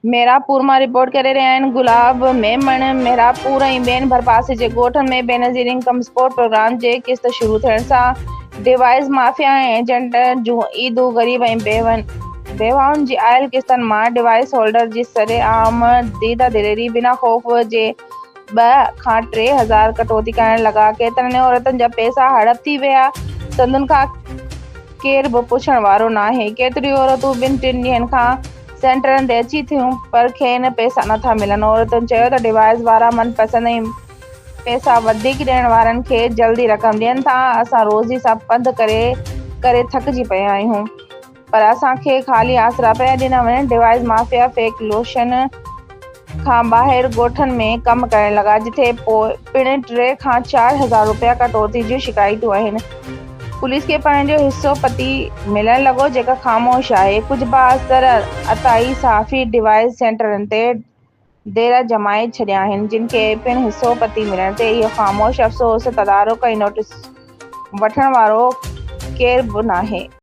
मेहरापुर मां रिपोर्ट करे रहिया आहिनि गुलाब मेमण। मेहरापुर ऐं ॿियनि भरपासे जे ॻोठनि में बेनज़ीर इनकम सपोर्ट प्रोग्राम जे क़िस्त शुरू थियण सां डिवाइस माफ़िया ऐं एजेंट जूं ईदूं ग़रीब ऐं बेवाउनि जी आयल क़िस्तनि मां डिवाइस होल्डर जी सरेआम दीदा दिलेरी बिना ख़ौफ़ जे 2 खां 3 हज़ार कटौती करण लॻा। केतिरनि औरतुनि जा पैसा हड़प थी विया, संदुनि खां केर बि पुछण वारो नाहे। केतिरियूं औरतूं 2-3 ॾींहंनि खां सेंटरनि ते अची थियूं पर खेनि पैसा नथा मिलनि। औरतुनि चयो त डिवाइस वारा मनपसंद ऐं पैसा वधीक ॾियण वारनि खे जल्दी रक़म ॾियनि था। असां रोज़ी सां पंधु करे थकिजी पिया आहियूं, पर असांखे ख़ाली आसरा पिया ॾिना वञनि। डिवाइस माफ़िया फेक लोशन खां ॿाहिरि ॻोठनि में कमु करण लॻा, जिथे पोइ पिण 3 खां 4 हज़ार रुपया कटौती जूं शिकायतूं आहिनि। पुलिस खे पंहिंजो हिसो पती मिलण लॻो, जेका ख़ामोश आहे। कुझु बाअसर अताई सहाफ़ी डिवाइस सेंटरनि ते डेरा जमाए छॾिया आहिनि, जिन खे पिण हिसो पती मिलण ते इहो ख़ामोश। अफ़सोस, तदारुक ऐं नोटिस वठण वारो केर बि नाहे।